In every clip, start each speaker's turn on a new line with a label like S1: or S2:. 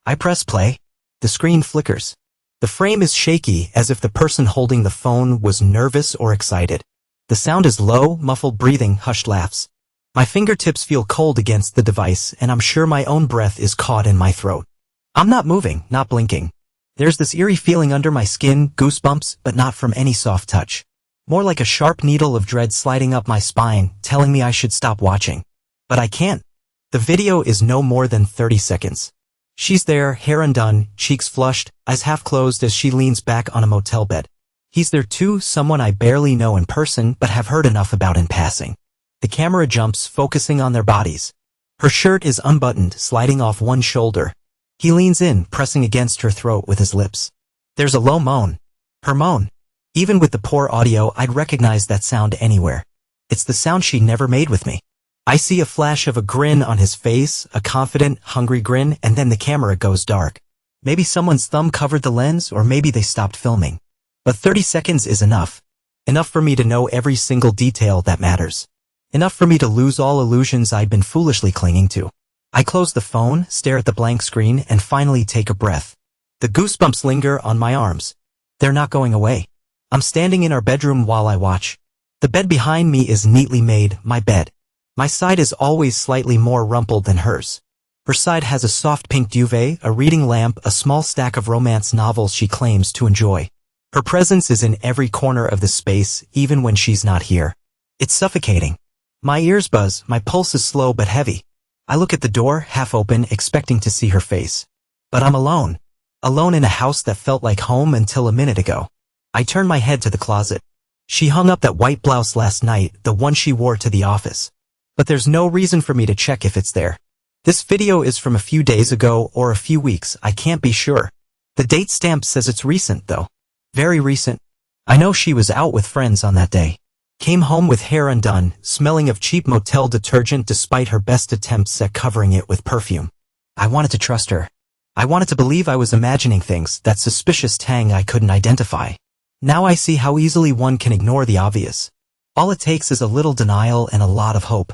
S1: I press play. The screen flickers. The frame is shaky, as if the person holding the phone was nervous or excited. The sound is low, muffled breathing, hushed laughs. My fingertips feel cold against the device, and I'm sure my own breath is caught in my throat. I'm not moving, not blinking. There's this eerie feeling under my skin, goosebumps, but not from any soft touch. More like a sharp needle of dread sliding up my spine, telling me I should stop watching. But I can't. The video is no more than 30 seconds. She's there, hair undone, cheeks flushed, eyes half closed as she leans back on a motel bed. He's there too, someone I barely know in person but have heard enough about in passing. The camera jumps, focusing on their bodies. Her shirt is unbuttoned, sliding off one shoulder. He leans in, pressing against her throat with his lips. There's a low moan. Her moan. Even with the poor audio, I'd recognize that sound anywhere. It's the sound she never made with me. I see a flash of a grin on his face, a confident, hungry grin, and then the camera goes dark. Maybe someone's thumb covered the lens, or maybe they stopped filming. But 30 seconds is enough. Enough for me to know every single detail that matters. Enough for me to lose all illusions I'd been foolishly clinging to. I close the phone, stare at the blank screen, and finally take a breath. The goosebumps linger on my arms. They're not going away. I'm standing in our bedroom while I watch. The bed behind me is neatly made, my bed. My side is always slightly more rumpled than hers. Her side has a soft pink duvet, a reading lamp, a small stack of romance novels she claims to enjoy. Her presence is in every corner of the space, even when she's not here. It's suffocating. My ears buzz, my pulse is slow but heavy. I look at the door, half open, expecting to see her face. But I'm alone. Alone in a house that felt like home until a minute ago. I turn my head to the closet. She hung up that white blouse last night, the one she wore to the office. But there's no reason for me to check if it's there. This video is from a few days ago or a few weeks, I can't be sure. The date stamp says it's recent though. Very recent. I know she was out with friends on that day. Came home with hair undone, smelling of cheap motel detergent despite her best attempts at covering it with perfume. I wanted to trust her. I wanted to believe I was imagining things, that suspicious tang I couldn't identify. Now I see how easily one can ignore the obvious. All it takes is a little denial and a lot of hope.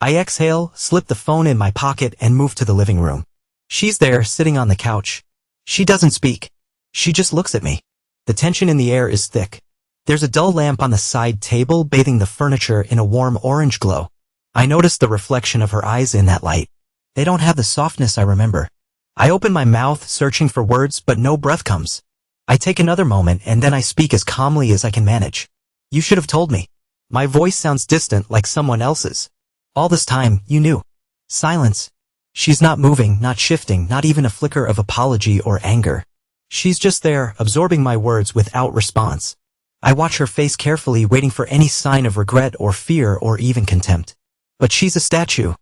S1: I exhale, slip the phone in my pocket, and move to the living room. She's there, sitting on the couch. She doesn't speak. She just looks at me. The tension in the air is thick. There's a dull lamp on the side table, bathing the furniture in a warm orange glow. I notice the reflection of her eyes in that light. They don't have the softness I remember. I open my mouth, searching for words, but no breath comes. I take another moment, and then I speak as calmly as I can manage. You should have told me. My voice sounds distant, like someone else's. All this time, you knew. Silence. She's not moving, not shifting, not even a flicker of apology or anger. She's just there, absorbing my words without response. I watch her face carefully, waiting for any sign of regret or fear or even contempt. But she's a statue.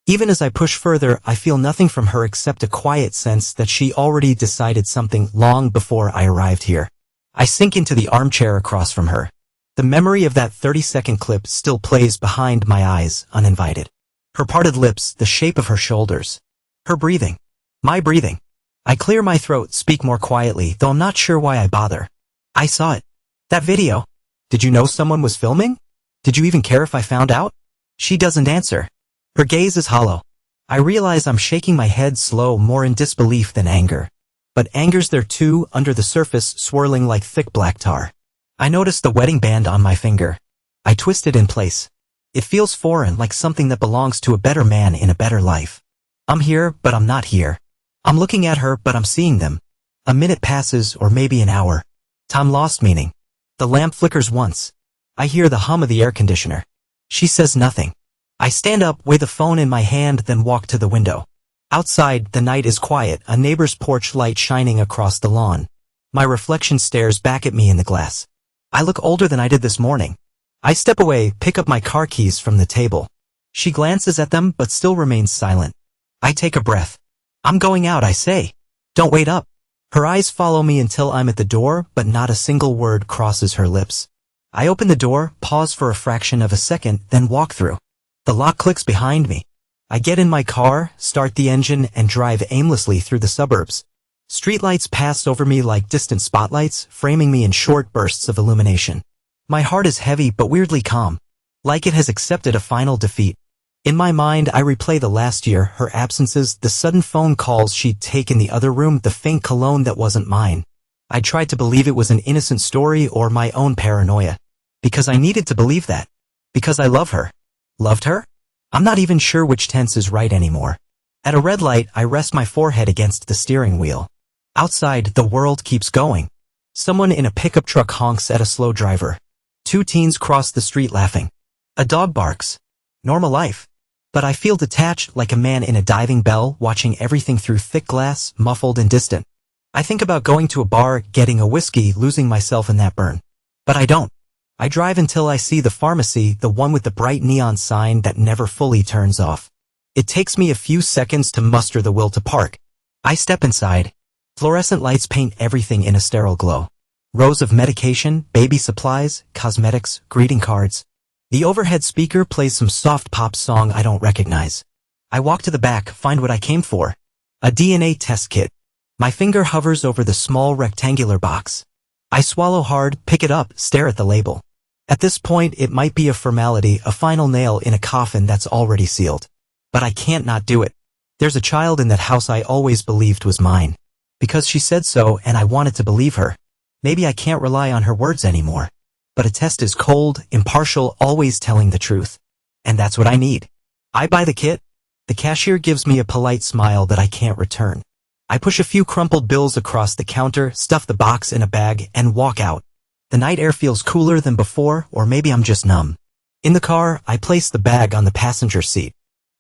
S1: Even as I push further, I feel nothing from her except a quiet sense that she already decided something long before I arrived here. I sink into the armchair across from her. The memory of that 30-second clip still plays behind my eyes, uninvited. Her parted lips, the shape of her shoulders. Her breathing. My breathing. I clear my throat, speak more quietly, though I'm not sure why I bother. I saw it. That video. Did you know someone was filming? Did you even care if I found out? She doesn't answer. Her gaze is hollow. I realize I'm shaking my head slow, more in disbelief than anger. But anger's there too, under the surface, swirling like thick black tar. I notice the wedding band on my finger. I twist it in place. It feels foreign, like something that belongs to a better man in a better life. I'm here, but I'm not here. I'm looking at her, but I'm seeing them. A minute passes, or maybe an hour. Time lost meaning. The lamp flickers once. I hear the hum of the air conditioner. She says nothing. I stand up, weigh the phone in my hand, then walk to the window. Outside, the night is quiet, a neighbor's porch light shining across the lawn. My reflection stares back at me in the glass. I look older than I did this morning. I step away, pick up my car keys from the table. She glances at them, but still remains silent. I take a breath. I'm going out, I say. Don't wait up. Her eyes follow me until I'm at the door, but not a single word crosses her lips. I open the door, pause for a fraction of a second, then walk through. The lock clicks behind me. I get in my car, start the engine, and drive aimlessly through the suburbs. Streetlights pass over me like distant spotlights, framing me in short bursts of illumination. My heart is heavy but weirdly calm, like it has accepted a final defeat. In my mind, I replay the last year, her absences, the sudden phone calls she'd take in the other room, the faint cologne that wasn't mine. I tried to believe it was an innocent story or my own paranoia. Because I needed to believe that. Because I love her. Loved her? I'm not even sure which tense is right anymore. At a red light, I rest my forehead against the steering wheel. Outside, the world keeps going. Someone in a pickup truck honks at a slow driver. Two teens cross the street laughing. A dog barks. Normal life. But I feel detached like a man in a diving bell, watching everything through thick glass, muffled and distant. I think about going to a bar, getting a whiskey, losing myself in that burn. But I don't. I drive until I see the pharmacy, the one with the bright neon sign that never fully turns off. It takes me a few seconds to muster the will to park. I step inside. Fluorescent lights paint everything in a sterile glow. Rows of medication, baby supplies, cosmetics, greeting cards. The overhead speaker plays some soft pop song I don't recognize. I walk to the back, find what I came for. A DNA test kit. My finger hovers over the small rectangular box. I swallow hard, pick it up, stare at the label. At this point, it might be a formality, a final nail in a coffin that's already sealed. But I can't not do it. There's a child in that house I always believed was mine. Because she said so and I wanted to believe her. Maybe I can't rely on her words anymore. But a test is cold, impartial, always telling the truth. And that's what I need. I buy the kit. The cashier gives me a polite smile that I can't return. I push a few crumpled bills across the counter, stuff the box in a bag, and walk out. The night air feels cooler than before, or maybe I'm just numb. In the car, I place the bag on the passenger seat.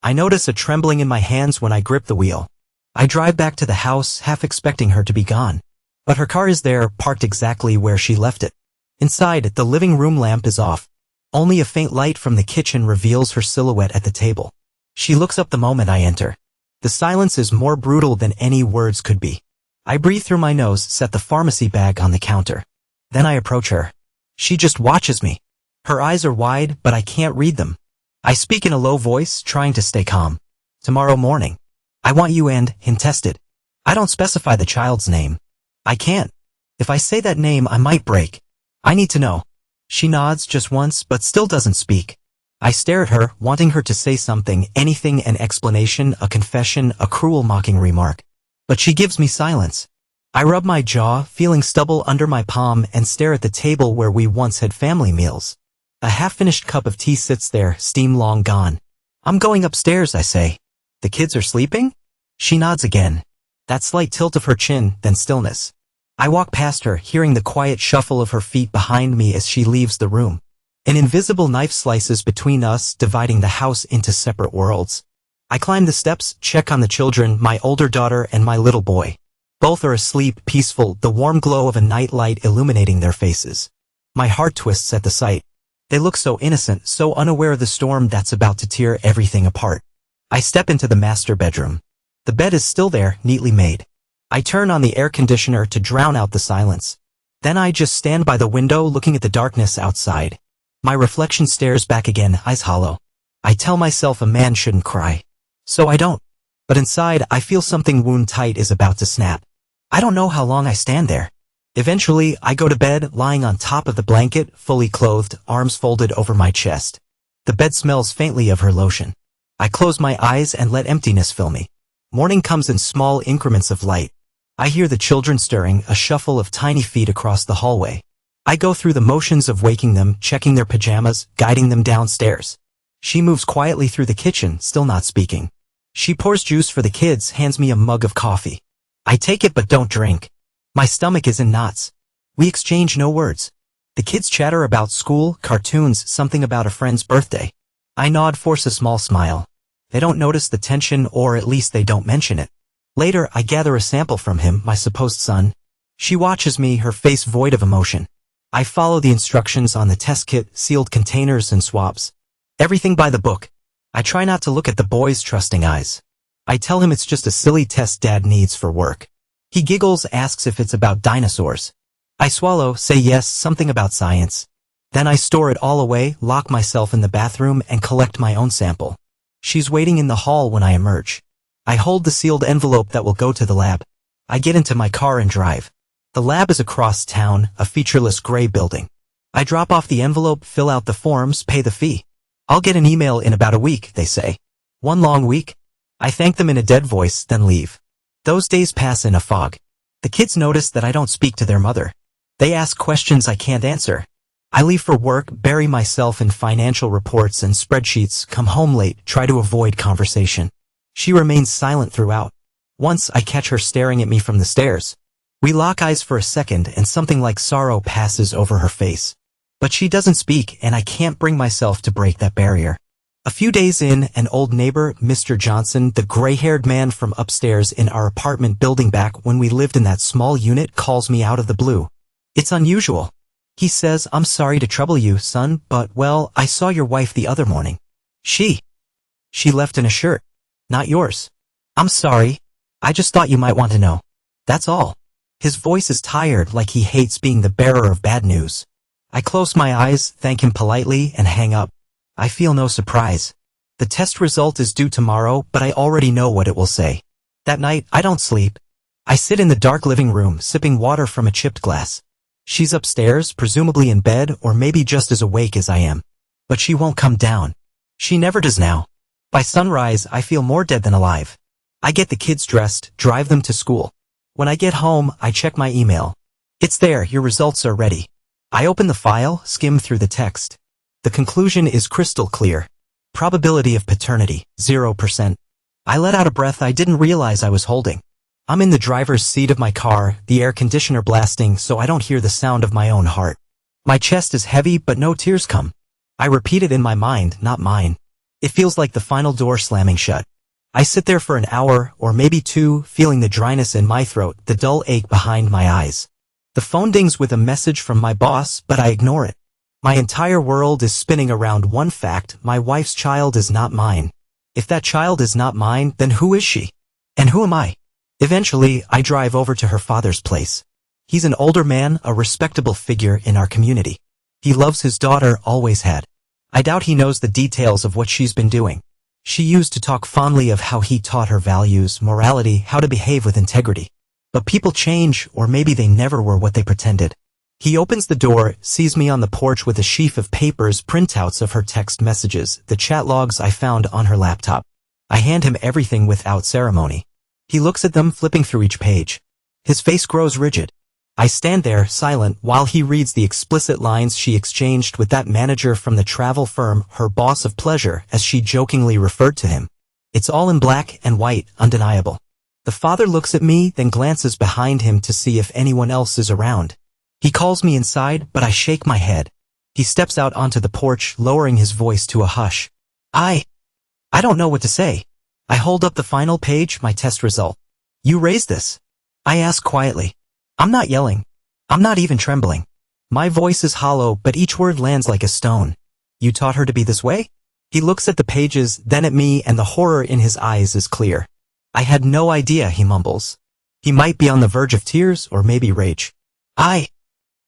S1: I notice a trembling in my hands when I grip the wheel. I drive back to the house, half expecting her to be gone. But her car is there, parked exactly where she left it. Inside, the living room lamp is off. Only a faint light from the kitchen reveals her silhouette at the table. She looks up the moment I enter. The silence is more brutal than any words could be. I breathe through my nose, set the pharmacy bag on the counter. Then I approach her. She just watches me. Her eyes are wide, but I can't read them. I speak in a low voice, trying to stay calm. Tomorrow morning. I want you and him tested. I don't specify the child's name. I can't. If I say that name, I might break. I need to know. She nods just once, but still doesn't speak. I stare at her, wanting her to say something, anything, an explanation, a confession, a cruel mocking remark. But she gives me silence. I rub my jaw, feeling stubble under my palm, and stare at the table where we once had family meals. A half-finished cup of tea sits there, steam long gone. I'm going upstairs, I say. The kids are sleeping? She nods again. That slight tilt of her chin, then stillness. I walk past her, hearing the quiet shuffle of her feet behind me as she leaves the room. An invisible knife slices between us, dividing the house into separate worlds. I climb the steps, check on the children, my older daughter and my little boy. Both are asleep, peaceful, the warm glow of a night light illuminating their faces. My heart twists at the sight. They look so innocent, so unaware of the storm that's about to tear everything apart. I step into the master bedroom. The bed is still there, neatly made. I turn on the air conditioner to drown out the silence. Then I just stand by the window looking at the darkness outside. My reflection stares back again, eyes hollow. I tell myself a man shouldn't cry. So I don't. But inside, I feel something wound tight is about to snap. I don't know how long I stand there. Eventually, I go to bed, lying on top of the blanket, fully clothed, arms folded over my chest. The bed smells faintly of her lotion. I close my eyes and let emptiness fill me. Morning comes in small increments of light. I hear the children stirring, a shuffle of tiny feet across the hallway. I go through the motions of waking them, checking their pajamas, guiding them downstairs. She moves quietly through the kitchen, still not speaking. She pours juice for the kids, hands me a mug of coffee. I take it but don't drink. My stomach is in knots. We exchange no words. The kids chatter about school, cartoons, something about a friend's birthday. I nod, force a small smile. They don't notice the tension, or at least they don't mention it. Later, I gather a sample from him, my supposed son. She watches me, her face void of emotion. I follow the instructions on the test kit, sealed containers and swabs. Everything by the book. I try not to look at the boy's trusting eyes. I tell him it's just a silly test Dad needs for work. He giggles, asks if it's about dinosaurs. I swallow, say yes, something about science. Then I store it all away, lock myself in the bathroom, and collect my own sample. She's waiting in the hall when I emerge. I hold the sealed envelope that will go to the lab. I get into my car and drive. The lab is across town, a featureless gray building. I drop off the envelope, fill out the forms, pay the fee. I'll get an email in about a week, they say. One long week? I thank them in a dead voice, then leave. Those days pass in a fog. The kids notice that I don't speak to their mother. They ask questions I can't answer. I leave for work, bury myself in financial reports and spreadsheets, come home late, try to avoid conversation. She remains silent throughout. Once I catch her staring at me from the stairs. We lock eyes for a second and something like sorrow passes over her face. But she doesn't speak and I can't bring myself to break that barrier. A few days in, an old neighbor, Mr. Johnson, the gray-haired man from upstairs in our apartment building back when we lived in that small unit, calls me out of the blue. It's unusual. He says, "I'm sorry to trouble you, son, but, well, I saw your wife the other morning. She left in a shirt. Not yours. I'm sorry. I just thought you might want to know. That's all." His voice is tired, like he hates being the bearer of bad news. I close my eyes, thank him politely, and hang up. I feel no surprise. The test result is due tomorrow, but I already know what it will say. That night, I don't sleep. I sit in the dark living room, sipping water from a chipped glass. She's upstairs, presumably in bed, or maybe just as awake as I am. But she won't come down. She never does now. By sunrise, I feel more dead than alive. I get the kids dressed, drive them to school. When I get home, I check my email. It's there, your results are ready. I open the file, skim through the text. The conclusion is crystal clear. Probability of paternity, 0%. I let out a breath I didn't realize I was holding. I'm in the driver's seat of my car, the air conditioner blasting so I don't hear the sound of my own heart. My chest is heavy but no tears come. I repeat it in my mind, not mine. It feels like the final door slamming shut. I sit there for an hour, or maybe two, feeling the dryness in my throat, the dull ache behind my eyes. The phone dings with a message from my boss, but I ignore it. My entire world is spinning around one fact: my wife's child is not mine. If that child is not mine, then who is she? And who am I? Eventually, I drive over to her father's place. He's an older man, a respectable figure in our community. He loves his daughter, always had. I doubt he knows the details of what she's been doing. She used to talk fondly of how he taught her values, morality, how to behave with integrity. But people change, or maybe they never were what they pretended. He opens the door, sees me on the porch with a sheaf of papers, printouts of her text messages, the chat logs I found on her laptop. I hand him everything without ceremony. He looks at them, flipping through each page. His face grows rigid. I stand there, silent, while he reads the explicit lines she exchanged with that manager from the travel firm, her boss of pleasure, as she jokingly referred to him. It's all in black and white, undeniable. The father looks at me, then glances behind him to see if anyone else is around. He calls me inside, but I shake my head. He steps out onto the porch, lowering his voice to a hush. I don't know what to say. I hold up the final page, my test result. "You raised this?" I ask quietly. I'm not yelling. I'm not even trembling. My voice is hollow, but each word lands like a stone. "You taught her to be this way?" He looks at the pages, then at me, and the horror in his eyes is clear. "I had no idea," he mumbles. He might be on the verge of tears, or maybe rage.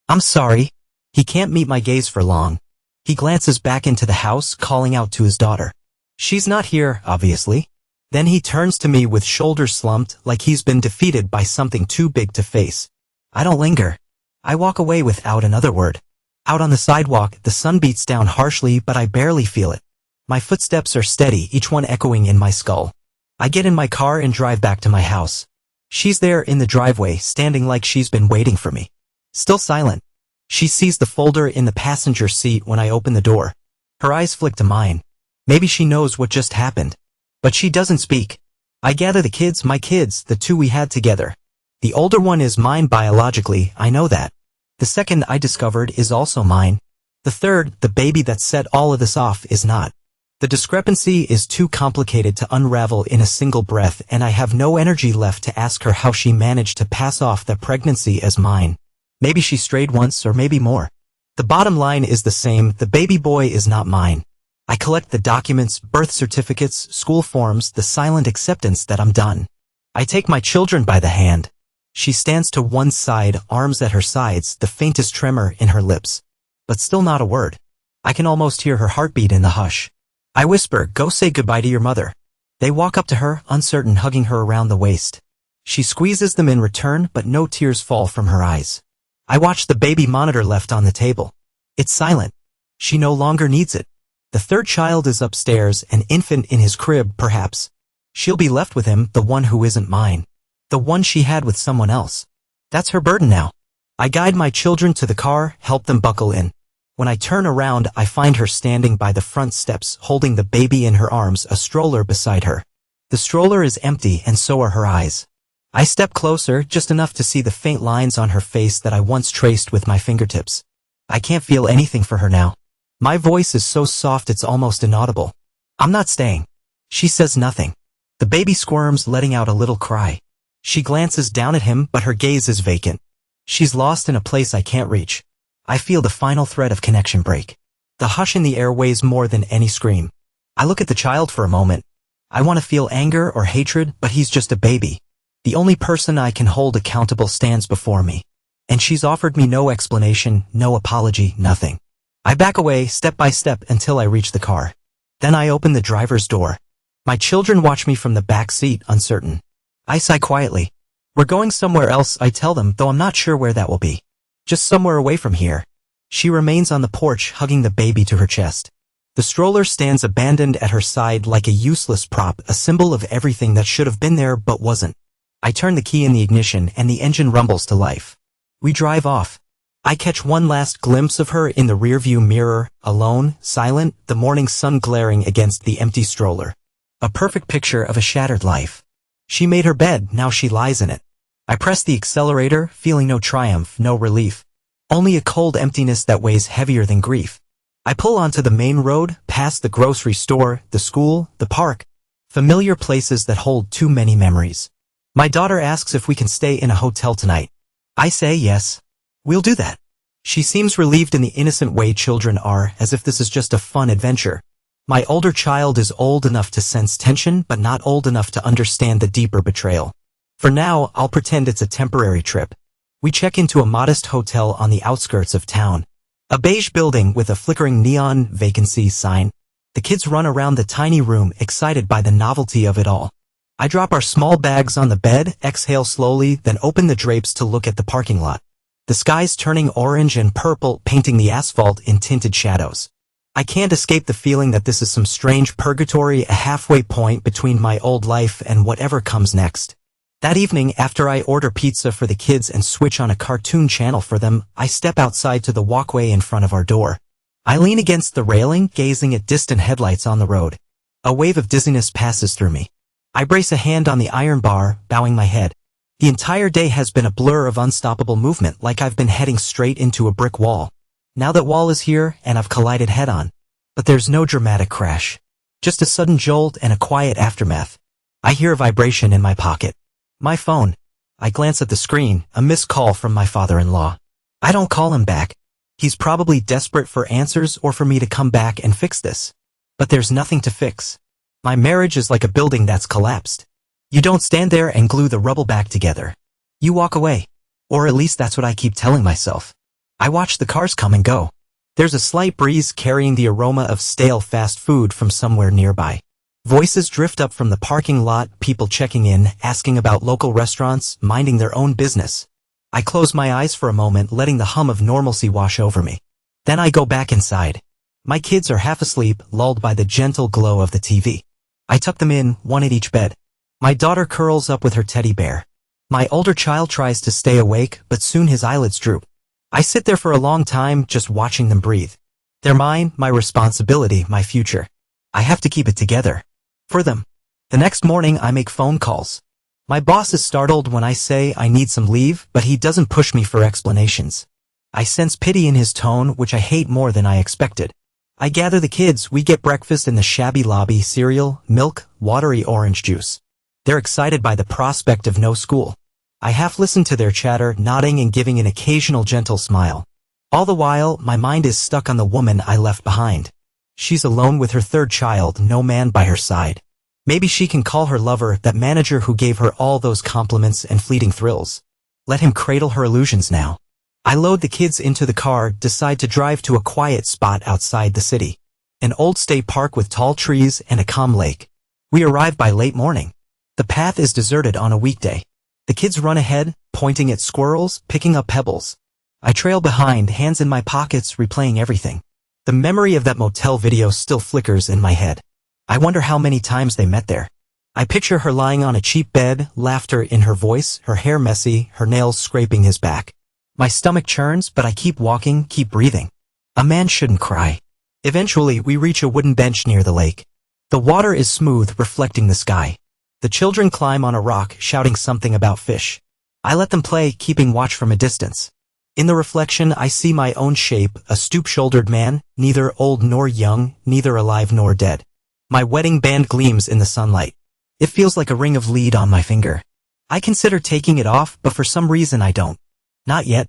S1: I'm sorry." He can't meet my gaze for long. He glances back into the house, calling out to his daughter. She's not here, obviously. Then he turns to me with shoulders slumped, like he's been defeated by something too big to face. I don't linger. I walk away without another word. Out on the sidewalk, the sun beats down harshly, but I barely feel it. My footsteps are steady, each one echoing in my skull. I get in my car and drive back to my house. She's there in the driveway, standing like she's been waiting for me. Still silent. She sees the folder in the passenger seat when I open the door. Her eyes flick to mine. Maybe she knows what just happened. But she doesn't speak. I gather the kids, my kids, the two we had together. The older one is mine biologically, I know that. The second I discovered is also mine. The third, the baby that set all of this off, is not. The discrepancy is too complicated to unravel in a single breath, and I have no energy left to ask her how she managed to pass off that pregnancy as mine. Maybe she strayed once, or maybe more. The bottom line is the same: the baby boy is not mine. I collect the documents, birth certificates, school forms, the silent acceptance that I'm done. I take my children by the hand. She stands to one side, arms at her sides, the faintest tremor in her lips. But still not a word. I can almost hear her heartbeat in the hush. I whisper, "Go say goodbye to your mother." They walk up to her, uncertain, hugging her around the waist. She squeezes them in return, but no tears fall from her eyes. I watch the baby monitor left on the table. It's silent. She no longer needs it. The third child is upstairs, an infant in his crib, perhaps. She'll be left with him, the one who isn't mine. The one she had with someone else. That's her burden now. I guide my children to the car, help them buckle in. When I turn around, I find her standing by the front steps, holding the baby in her arms, a stroller beside her. The stroller is empty, and so are her eyes. I step closer, just enough to see the faint lines on her face that I once traced with my fingertips. I can't feel anything for her now. My voice is so soft it's almost inaudible. I'm not staying. She says nothing. The baby squirms, letting out a little cry. She glances down at him, but her gaze is vacant. She's lost in a place I can't reach. I feel the final thread of connection break. The hush in the air weighs more than any scream. I look at the child for a moment. I want to feel anger or hatred, but he's just a baby. The only person I can hold accountable stands before me. And she's offered me no explanation, no apology, nothing. I back away, step by step, until I reach the car. Then I open the driver's door. My children watch me from the back seat, uncertain. I sigh quietly. We're going somewhere else, I tell them, though I'm not sure where that will be. Just somewhere away from here. She remains on the porch, hugging the baby to her chest. The stroller stands abandoned at her side like a useless prop, a symbol of everything that should have been there but wasn't. I turn the key in the ignition and the engine rumbles to life. We drive off. I catch one last glimpse of her in the rearview mirror, alone, silent, the morning sun glaring against the empty stroller. A perfect picture of a shattered life. She made her bed, now she lies in it. I press the accelerator, feeling no triumph, no relief. Only a cold emptiness that weighs heavier than grief. I pull onto the main road, past the grocery store, the school, the park. Familiar places that hold too many memories. My daughter asks if we can stay in a hotel tonight. I say yes. We'll do that. She seems relieved in the innocent way children are, as if this is just a fun adventure. My older child is old enough to sense tension, but not old enough to understand the deeper betrayal. For now, I'll pretend it's a temporary trip. We check into a modest hotel on the outskirts of town. A beige building with a flickering neon vacancy sign. The kids run around the tiny room, excited by the novelty of it all. I drop our small bags on the bed, exhale slowly, then open the drapes to look at the parking lot. The sky's turning orange and purple, painting the asphalt in tinted shadows. I can't escape the feeling that this is some strange purgatory, a halfway point between my old life and whatever comes next. That evening, after I order pizza for the kids and switch on a cartoon channel for them, I step outside to the walkway in front of our door. I lean against the railing, gazing at distant headlights on the road. A wave of dizziness passes through me. I brace a hand on the iron bar, bowing my head. The entire day has been a blur of unstoppable movement, like I've been heading straight into a brick wall. Now that wall is here, and I've collided head-on. But there's no dramatic crash. Just a sudden jolt and a quiet aftermath. I hear a vibration in my pocket. My phone. I glance at the screen, a missed call from my father-in-law. I don't call him back. He's probably desperate for answers or for me to come back and fix this. But there's nothing to fix. My marriage is like a building that's collapsed. You don't stand there and glue the rubble back together. You walk away. Or at least that's what I keep telling myself. I watch the cars come and go. There's a slight breeze carrying the aroma of stale fast food from somewhere nearby. Voices drift up from the parking lot, people checking in, asking about local restaurants, minding their own business. I close my eyes for a moment, letting the hum of normalcy wash over me. Then I go back inside. My kids are half asleep, lulled by the gentle glow of the TV. I tuck them in, one at each bed. My daughter curls up with her teddy bear. My older child tries to stay awake, but soon his eyelids droop. I sit there for a long time, just watching them breathe. They're mine, my responsibility, my future. I have to keep it together. For them. The next morning I make phone calls. My boss is startled when I say I need some leave, but he doesn't push me for explanations. I sense pity in his tone, which I hate more than I expected. I gather the kids, we get breakfast in the shabby lobby, cereal, milk, watery orange juice. They're excited by the prospect of no school. I half listen to their chatter, nodding and giving an occasional gentle smile. All the while, my mind is stuck on the woman I left behind. She's alone with her third child, no man by her side. Maybe she can call her lover, that manager who gave her all those compliments and fleeting thrills. Let him cradle her illusions now. I load the kids into the car, decide to drive to a quiet spot outside the city. An old state park with tall trees and a calm lake. We arrive by late morning. The path is deserted on a weekday. The kids run ahead, pointing at squirrels, picking up pebbles. I trail behind, hands in my pockets, replaying everything. The memory of that motel video still flickers in my head. I wonder how many times they met there. I picture her lying on a cheap bed, laughter in her voice, her hair messy, her nails scraping his back. My stomach churns, but I keep walking, keep breathing. A man shouldn't cry. Eventually, we reach a wooden bench near the lake. The water is smooth, reflecting the sky. The children climb on a rock, shouting something about fish. I let them play, keeping watch from a distance. In the reflection, I see my own shape, a stoop-shouldered man, neither old nor young, neither alive nor dead. My wedding band gleams in the sunlight. It feels like a ring of lead on my finger. I consider taking it off, but for some reason I don't. Not yet.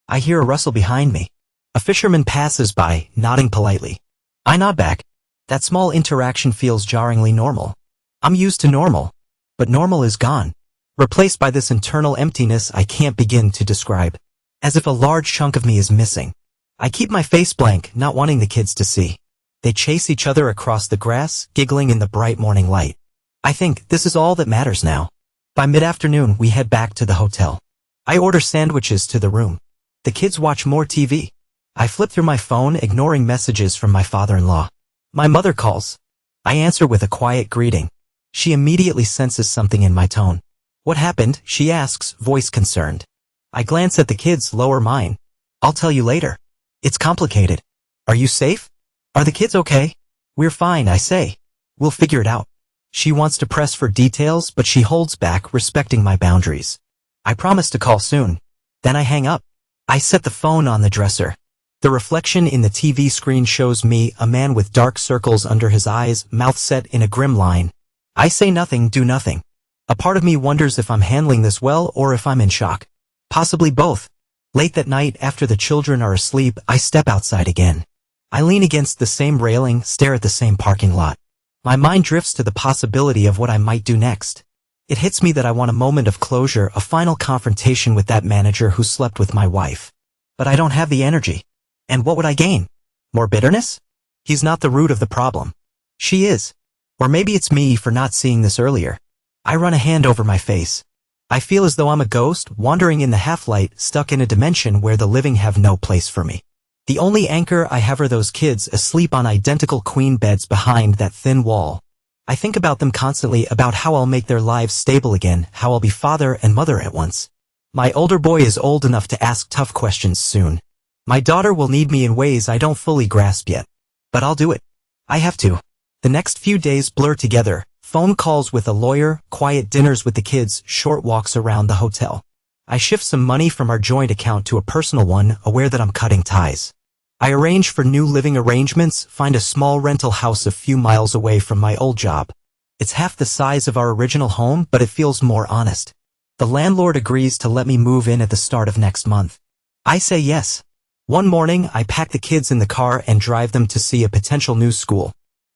S1: I hear a rustle behind me. A fisherman passes by, nodding politely. I nod back. That small interaction feels jarringly normal. I'm used to normal. But normal is gone. Replaced by this internal emptiness I can't begin to describe. As if a large chunk of me is missing. I keep my face blank, not wanting the kids to see. They chase each other across the grass, giggling in the bright morning light. I think this is all that matters now. By mid-afternoon, we head back to the hotel. I order sandwiches to the room. The kids watch more TV. I flip through my phone, ignoring messages from my father-in-law. My mother calls. I answer with a quiet greeting. She immediately senses something in my tone. What happened? She asks, voice concerned. I glance at the kids, lower mine. I'll tell you later. It's complicated. Are you safe? Are the kids okay? We're fine, I say. We'll figure it out. She wants to press for details, but she holds back, respecting my boundaries. I promise to call soon. Then I hang up. I set the phone on the dresser. The reflection in the TV screen shows me, a man with dark circles under his eyes, mouth set in a grim line. I say nothing, do nothing. A part of me wonders if I'm handling this well or if I'm in shock. Possibly both. Late that night, after the children are asleep, I step outside again. I lean against the same railing, stare at the same parking lot. My mind drifts to the possibility of what I might do next. It hits me that I want a moment of closure, a final confrontation with that manager who slept with my wife. But I don't have the energy. And what would I gain? More bitterness? He's not the root of the problem. She is. Or maybe it's me for not seeing this earlier. I run a hand over my face. I feel as though I'm a ghost, wandering in the half-light, stuck in a dimension where the living have no place for me. The only anchor I have are those kids asleep on identical queen beds behind that thin wall. I think about them constantly, about how I'll make their lives stable again, how I'll be father and mother at once. My older boy is old enough to ask tough questions soon. My daughter will need me in ways I don't fully grasp yet. But I'll do it. I have to. The next few days blur together. Phone calls with a lawyer, quiet dinners with the kids, short walks around the hotel. I shift some money from our joint account to a personal one, aware that I'm cutting ties. I arrange for new living arrangements, find a small rental house a few miles away from my old job. It's half the size of our original home, but it feels more honest. The landlord agrees to let me move in at the start of next month. I say yes. One morning, I pack the kids in the car and drive them to see a potential new school.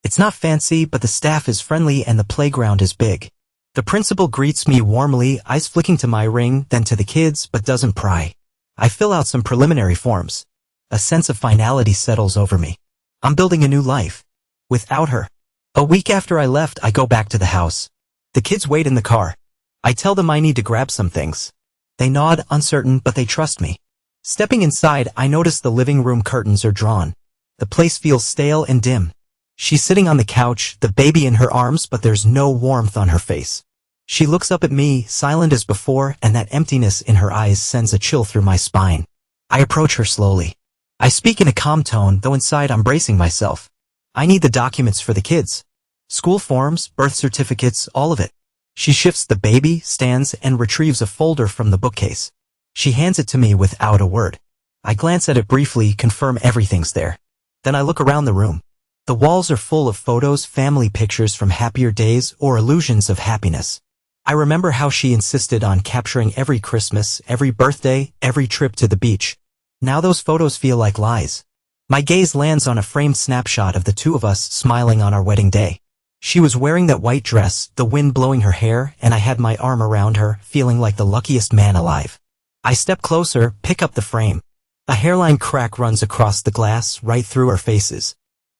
S1: It's not fancy, but the staff is friendly and the playground is big. The principal greets me warmly, eyes flicking to my ring, then to the kids, but doesn't pry. I fill out some preliminary forms. A sense of finality settles over me. I'm building a new life. Without her. A week after I left, I go back to the house. The kids wait in the car. I tell them I need to grab some things. They nod, uncertain, but they trust me. Stepping inside, I notice the living room curtains are drawn. The place feels stale and dim. She's sitting on the couch, the baby in her arms, but there's no warmth on her face. She looks up at me, silent as before, and that emptiness in her eyes sends a chill through my spine. I approach her slowly. I speak in a calm tone, though inside I'm bracing myself. I need the documents for the kids. School forms, birth certificates, all of it. She shifts the baby, stands, and retrieves a folder from the bookcase. She hands it to me without a word. I glance at it briefly, confirm everything's there. Then I look around the room. The walls are full of photos, family pictures from happier days or illusions of happiness. I remember how she insisted on capturing every Christmas, every birthday, every trip to the beach. Now those photos feel like lies. My gaze lands on a framed snapshot of the two of us smiling on our wedding day. She was wearing that white dress, the wind blowing her hair, and I had my arm around her, feeling like the luckiest man alive. I step closer, pick up the frame. A hairline crack runs across the glass, right through our faces.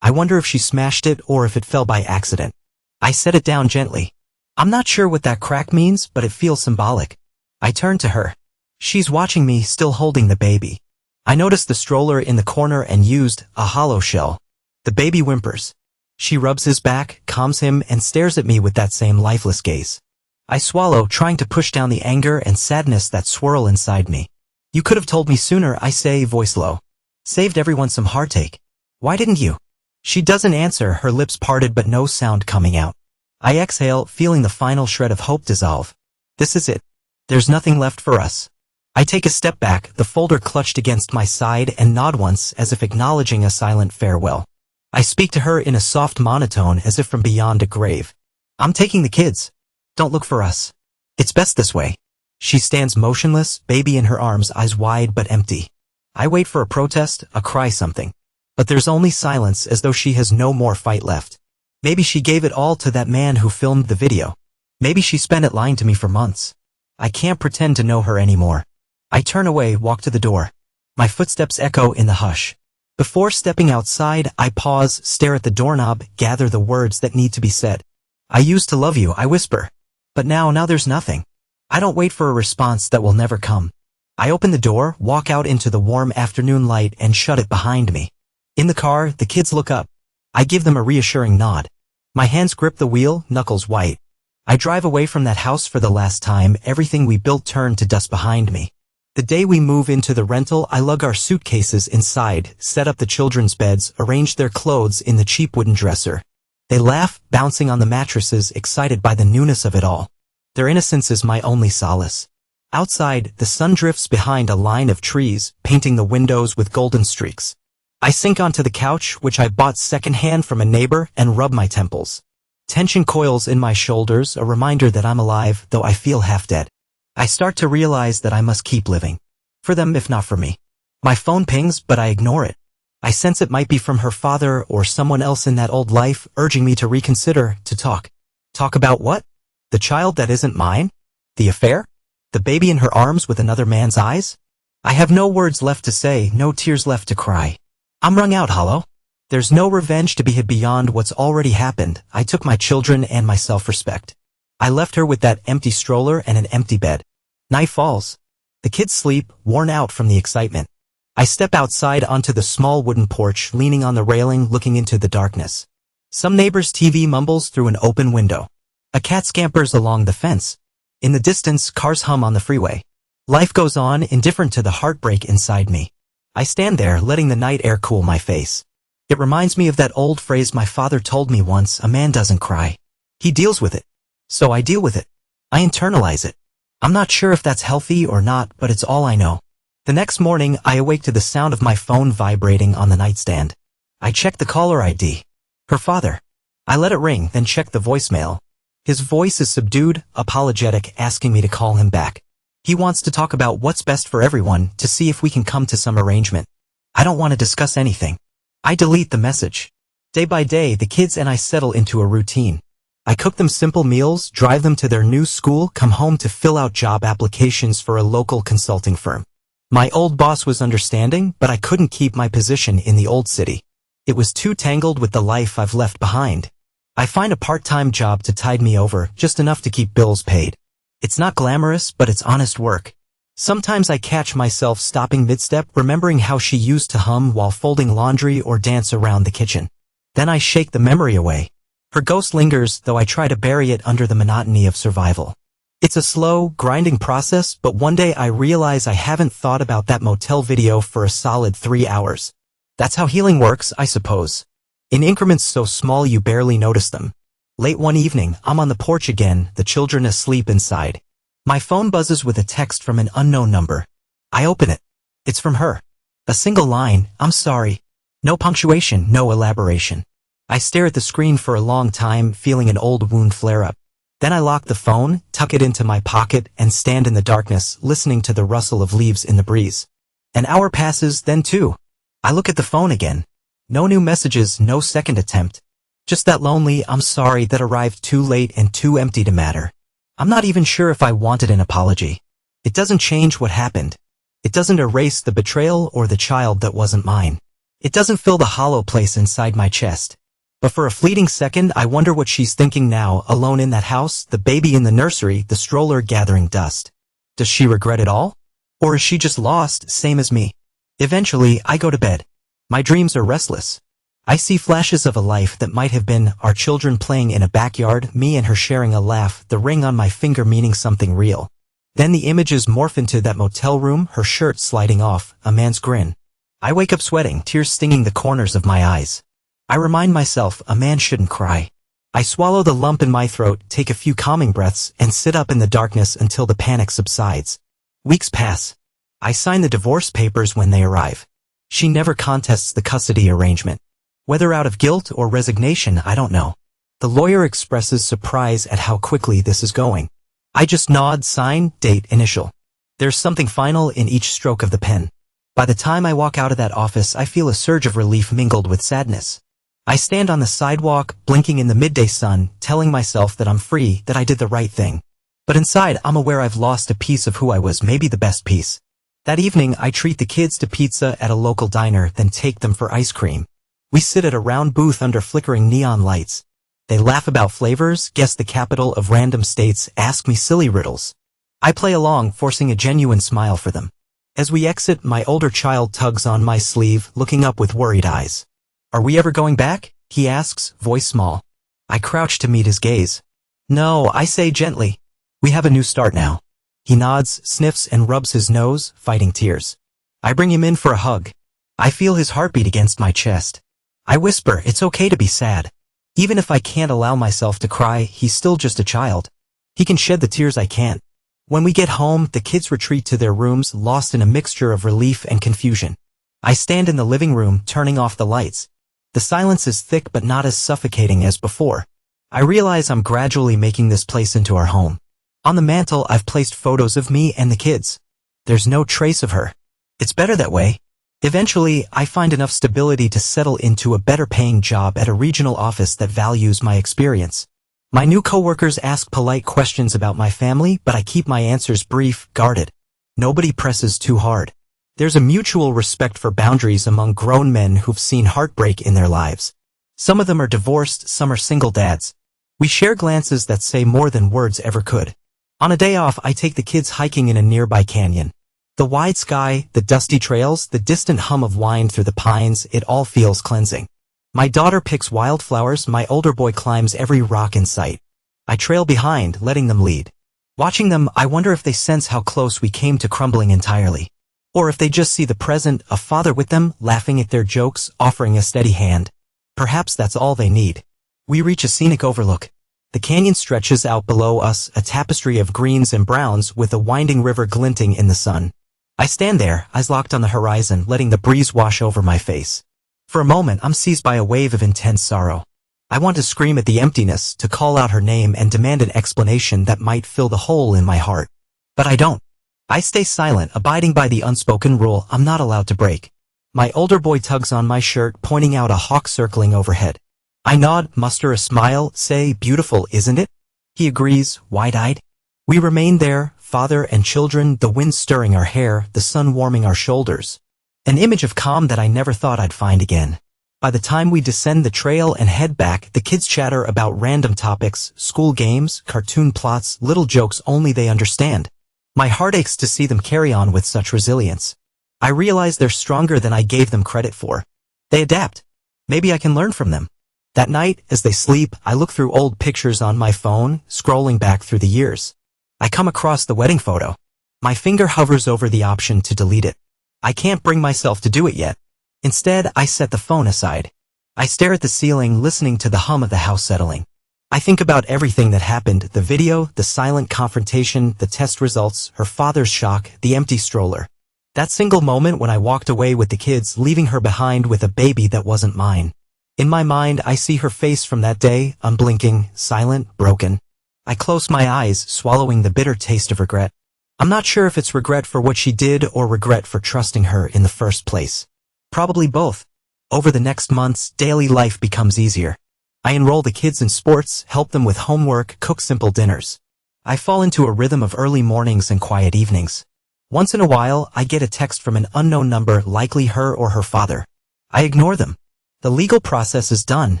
S1: I wonder if she smashed it or if it fell by accident. I set it down gently. I'm not sure what that crack means, but it feels symbolic. I turn to her. She's watching me, still holding the baby. I noticed the stroller in the corner and used a hollow shell. The baby whimpers. She rubs his back, calms him, and stares at me with that same lifeless gaze. I swallow, trying to push down the anger and sadness that swirl inside me. You could have told me sooner, I say, voice low. Saved everyone some heartache. Why didn't you? She doesn't answer, her lips parted but no sound coming out. I exhale, feeling the final shred of hope dissolve. This is it. There's nothing left for us. I take a step back, the folder clutched against my side, and nod once, as if acknowledging a silent farewell. I speak to her in a soft monotone, as if from beyond a grave. I'm taking the kids. Don't look for us. It's best this way. She stands motionless, baby in her arms, eyes wide but empty. I wait for a protest, a cry, something. But there's only silence, as though she has no more fight left. Maybe she gave it all to that man who filmed the video. Maybe she spent it lying to me for months. I can't pretend to know her anymore. I turn away, walk to the door. My footsteps echo in the hush. Before stepping outside, I pause, stare at the doorknob, gather the words that need to be said. I used to love you, I whisper. But now there's nothing. I don't wait for a response that will never come. I open the door, walk out into the warm afternoon light, and shut it behind me. In the car, the kids look up. I give them a reassuring nod. My hands grip the wheel, knuckles white. I drive away from that house for the last time, everything we built turned to dust behind me. The day we move into the rental, I lug our suitcases inside, set up the children's beds, arrange their clothes in the cheap wooden dresser. They laugh, bouncing on the mattresses, excited by the newness of it all. Their innocence is my only solace. Outside, the sun drifts behind a line of trees, painting the windows with golden streaks. I sink onto the couch, which I bought secondhand from a neighbor, and rub my temples. Tension coils in my shoulders, a reminder that I'm alive, though I feel half dead. I start to realize that I must keep living. For them, if not for me. My phone pings, but I ignore it. I sense it might be from her father or someone else in that old life, urging me to reconsider, to talk. Talk about what? The child that isn't mine? The affair? The baby in her arms with another man's eyes? I have no words left to say, no tears left to cry. I'm wrung out, Hollow. There's no revenge to be had beyond what's already happened. I took my children and my self-respect. I left her with that empty stroller and an empty bed. Night falls. The kids sleep, worn out from the excitement. I step outside onto the small wooden porch, leaning on the railing, looking into the darkness. Some neighbor's TV mumbles through an open window. A cat scampers along the fence. In the distance, cars hum on the freeway. Life goes on, indifferent to the heartbreak inside me. I stand there, letting the night air cool my face. It reminds me of that old phrase my father told me once, a man doesn't cry. He deals with it. So I deal with it. I internalize it. I'm not sure if that's healthy or not, but it's all I know. The next morning, I awake to the sound of my phone vibrating on the nightstand. I check the caller ID. Her father. I let it ring, then check the voicemail. His voice is subdued, apologetic, asking me to call him back. He wants to talk about what's best for everyone, to see if we can come to some arrangement. I don't want to discuss anything. I delete the message. Day by day, the kids and I settle into a routine. I cook them simple meals, drive them to their new school, come home to fill out job applications for a local consulting firm. My old boss was understanding, but I couldn't keep my position in the old city. It was too tangled with the life I've left behind. I find a part-time job to tide me over, just enough to keep bills paid. It's not glamorous, but it's honest work. Sometimes I catch myself stopping mid-step, remembering how she used to hum while folding laundry or dance around the kitchen. Then I shake the memory away. Her ghost lingers, though I try to bury it under the monotony of survival. It's a slow, grinding process, but one day I realize I haven't thought about that motel video for a solid 3 hours. That's how healing works, I suppose. In increments so small you barely notice them. Late one evening, I'm on the porch again, the children asleep inside. My phone buzzes with a text from an unknown number. I open it. It's from her. A single line, I'm sorry. No punctuation, no elaboration. I stare at the screen for a long time, feeling an old wound flare up. Then I lock the phone, tuck it into my pocket, and stand in the darkness, listening to the rustle of leaves in the breeze. An hour passes, then 2. I look at the phone again. No new messages, no second attempt. Just that lonely "I'm sorry" that arrived too late and too empty to matter. I'm not even sure if I wanted an apology. It doesn't change what happened. It doesn't erase the betrayal or the child that wasn't mine. It doesn't fill the hollow place inside my chest. But for a fleeting second, I wonder what she's thinking now, alone in that house, the baby in the nursery, the stroller gathering dust. Does she regret it all? Or is she just lost, same as me? Eventually, I go to bed. My dreams are restless. I see flashes of a life that might have been our children playing in a backyard, me and her sharing a laugh, the ring on my finger meaning something real. Then the images morph into that motel room, her shirt sliding off, a man's grin. I wake up sweating, tears stinging the corners of my eyes. I remind myself a man shouldn't cry. I swallow the lump in my throat, take a few calming breaths, and sit up in the darkness until the panic subsides. Weeks pass. I sign the divorce papers when they arrive. She never contests the custody arrangement. Whether out of guilt or resignation, I don't know. The lawyer expresses surprise at how quickly this is going. I just nod, sign, date, initial. There's something final in each stroke of the pen. By the time I walk out of that office, I feel a surge of relief mingled with sadness. I stand on the sidewalk, blinking in the midday sun, telling myself that I'm free, that I did the right thing. But inside, I'm aware I've lost a piece of who I was, maybe the best piece. That evening, I treat the kids to pizza at a local diner, then take them for ice cream. We sit at a round booth under flickering neon lights. They laugh about flavors, guess the capital of random states, ask me silly riddles. I play along, forcing a genuine smile for them. As we exit, my older child tugs on my sleeve, looking up with worried eyes. "Are we ever going back?" he asks, voice small. I crouch to meet his gaze. "No," I say gently. "We have a new start now." He nods, sniffs, and rubs his nose, fighting tears. I bring him in for a hug. I feel his heartbeat against my chest. I whisper, it's okay to be sad. Even if I can't allow myself to cry, he's still just a child. He can shed the tears I can't. When we get home, the kids retreat to their rooms, lost in a mixture of relief and confusion. I stand in the living room, turning off the lights. The silence is thick but not as suffocating as before. I realize I'm gradually making this place into our home. On the mantle, I've placed photos of me and the kids. There's no trace of her. It's better that way. Eventually, I find enough stability to settle into a better-paying job at a regional office that values my experience. My new coworkers ask polite questions about my family, but I keep my answers brief, guarded. Nobody presses too hard. There's a mutual respect for boundaries among grown men who've seen heartbreak in their lives. Some of them are divorced, some are single dads. We share glances that say more than words ever could. On a day off, I take the kids hiking in a nearby canyon. The wide sky, the dusty trails, the distant hum of wind through the pines, it all feels cleansing. My daughter picks wildflowers, my older boy climbs every rock in sight. I trail behind, letting them lead. Watching them, I wonder if they sense how close we came to crumbling entirely. Or if they just see the present, a father with them, laughing at their jokes, offering a steady hand. Perhaps that's all they need. We reach a scenic overlook. The canyon stretches out below us, a tapestry of greens and browns with a winding river glinting in the sun. I stand there, eyes locked on the horizon, letting the breeze wash over my face. For a moment, I'm seized by a wave of intense sorrow. I want to scream at the emptiness, to call out her name and demand an explanation that might fill the hole in my heart. But I don't. I stay silent, abiding by the unspoken rule I'm not allowed to break. My older boy tugs on my shirt, pointing out a hawk circling overhead. I nod, muster a smile, say, "Beautiful, isn't it?" He agrees, wide-eyed. We remain there, father and children, the wind stirring our hair, the sun warming our shoulders. An image of calm that I never thought I'd find again. By the time we descend the trail and head back, the kids chatter about random topics, school games, cartoon plots, little jokes only they understand. My heart aches to see them carry on with such resilience. I realize they're stronger than I gave them credit for. They adapt. Maybe I can learn from them. That night, as they sleep, I look through old pictures on my phone, scrolling back through the years. I come across the wedding photo. My finger hovers over the option to delete it. I can't bring myself to do it yet. Instead, I set the phone aside. I stare at the ceiling, listening to the hum of the house settling. I think about everything that happened, the video, the silent confrontation, the test results, her father's shock, the empty stroller. That single moment when I walked away with the kids, leaving her behind with a baby that wasn't mine. In my mind, I see her face from that day, unblinking, silent, broken. I close my eyes, swallowing the bitter taste of regret. I'm not sure if it's regret for what she did or regret for trusting her in the first place. Probably both. Over the next months, daily life becomes easier. I enroll the kids in sports, help them with homework, cook simple dinners. I fall into a rhythm of early mornings and quiet evenings. Once in a while, I get a text from an unknown number, likely her or her father. I ignore them. The legal process is done,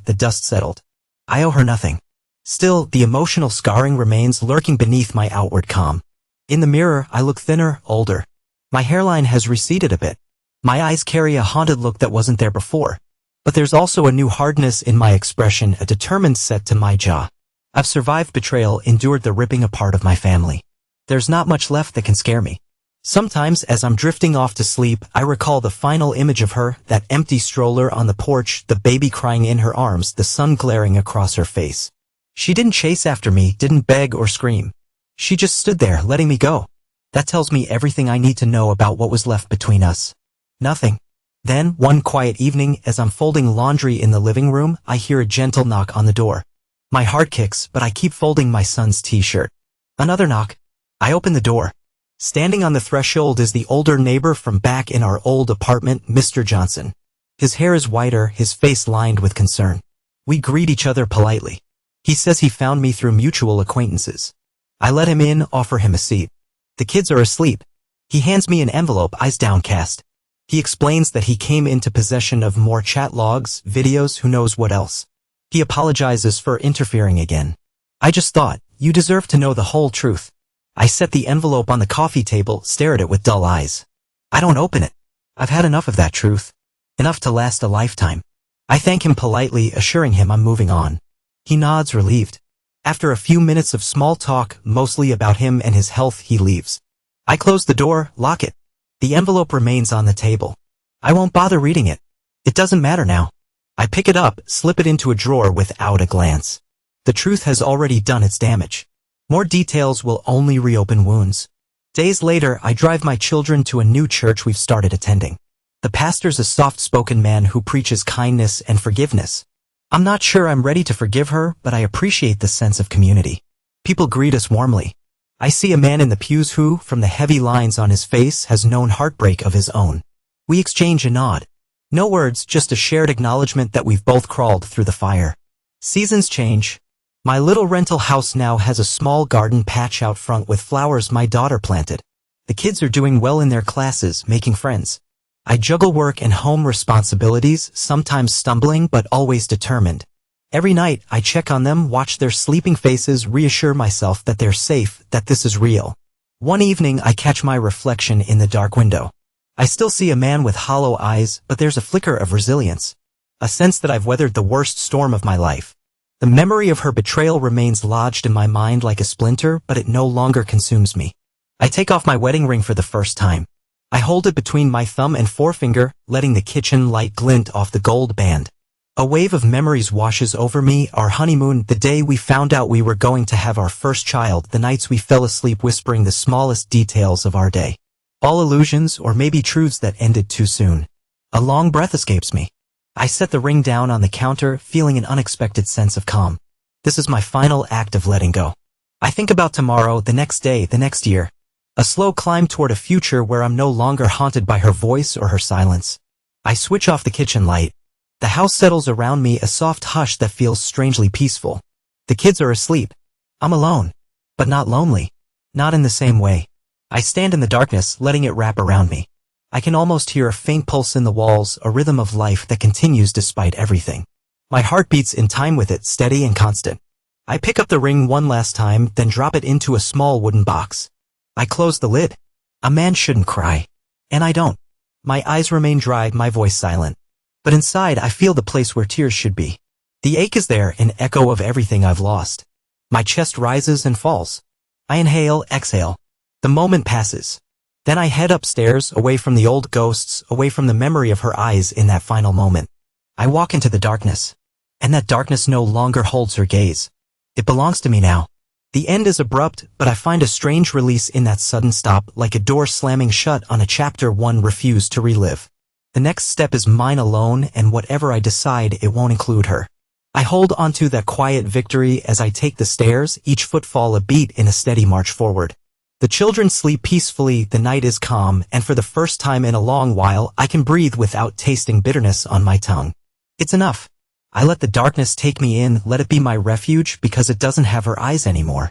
S1: the dust settled. I owe her nothing. Still, the emotional scarring remains lurking beneath my outward calm. In the mirror, I look thinner, older. My hairline has receded a bit. My eyes carry a haunted look that wasn't there before. But there's also a new hardness in my expression, a determined set to my jaw. I've survived betrayal, endured the ripping apart of my family. There's not much left that can scare me. Sometimes, as I'm drifting off to sleep, I recall the final image of her, that empty stroller on the porch, the baby crying in her arms, the sun glaring across her face. She didn't chase after me, didn't beg or scream. She just stood there, letting me go. That tells me everything I need to know about what was left between us. Nothing. Then, one quiet evening, as I'm folding laundry in the living room, I hear a gentle knock on the door. My heart kicks, but I keep folding my son's t-shirt. Another knock. I open the door. Standing on the threshold is the older neighbor from back in our old apartment, Mr. Johnson. His hair is whiter, his face lined with concern. We greet each other politely. He says he found me through mutual acquaintances. I let him in, offer him a seat. The kids are asleep. He hands me an envelope, eyes downcast. He explains that he came into possession of more chat logs, videos, who knows what else. He apologizes for interfering again. I just thought, you deserve to know the whole truth. I set the envelope on the coffee table, stare at it with dull eyes. I don't open it. I've had enough of that truth. Enough to last a lifetime. I thank him politely, assuring him I'm moving on. He nods, relieved. After a few minutes of small talk, mostly about him and his health, he leaves. I close the door, lock it. The envelope remains on the table. I won't bother reading it. It doesn't matter now. I pick it up, slip it into a drawer without a glance. The truth has already done its damage. More details will only reopen wounds. Days later, I drive my children to a new church we've started attending. The pastor's a soft-spoken man who preaches kindness and forgiveness. I'm not sure I'm ready to forgive her, but I appreciate the sense of community. People greet us warmly. I see a man in the pews who, from the heavy lines on his face, has known heartbreak of his own. We exchange a nod. No words, just a shared acknowledgement that we've both crawled through the fire. Seasons change. My little rental house now has a small garden patch out front with flowers my daughter planted. The kids are doing well in their classes, making friends. I juggle work and home responsibilities, sometimes stumbling but always determined. Every night, I check on them, watch their sleeping faces, reassure myself that they're safe, that this is real. One evening, I catch my reflection in the dark window. I still see a man with hollow eyes, but there's a flicker of resilience. A sense that I've weathered the worst storm of my life. The memory of her betrayal remains lodged in my mind like a splinter, but it no longer consumes me. I take off my wedding ring for the first time. I hold it between my thumb and forefinger, letting the kitchen light glint off the gold band. A wave of memories washes over me, our honeymoon, the day we found out we were going to have our first child, the nights we fell asleep whispering the smallest details of our day. All illusions, or maybe truths that ended too soon. A long breath escapes me. I set the ring down on the counter, feeling an unexpected sense of calm. This is my final act of letting go. I think about tomorrow, the next day, the next year. A slow climb toward a future where I'm no longer haunted by her voice or her silence. I switch off the kitchen light. The house settles around me, a soft hush that feels strangely peaceful. The kids are asleep. I'm alone. But not lonely. Not in the same way. I stand in the darkness, letting it wrap around me. I can almost hear a faint pulse in the walls, a rhythm of life that continues despite everything. My heart beats in time with it, steady and constant. I pick up the ring one last time, then drop it into a small wooden box. I close the lid. A man shouldn't cry. And I don't. My eyes remain dry, my voice silent. But inside, I feel the place where tears should be. The ache is there, an echo of everything I've lost. My chest rises and falls. I inhale, exhale. The moment passes. Then I head upstairs, away from the old ghosts, away from the memory of her eyes in that final moment. I walk into the darkness. And that darkness no longer holds her gaze. It belongs to me now. The end is abrupt, but I find a strange release in that sudden stop, like a door slamming shut on a chapter one refused to relive. The next step is mine alone, and whatever I decide, it won't include her. I hold onto that quiet victory as I take the stairs, each footfall a beat in a steady march forward. The children sleep peacefully, the night is calm, and for the first time in a long while, I can breathe without tasting bitterness on my tongue. It's enough. I let the darkness take me in, let it be my refuge, because it doesn't have her eyes anymore.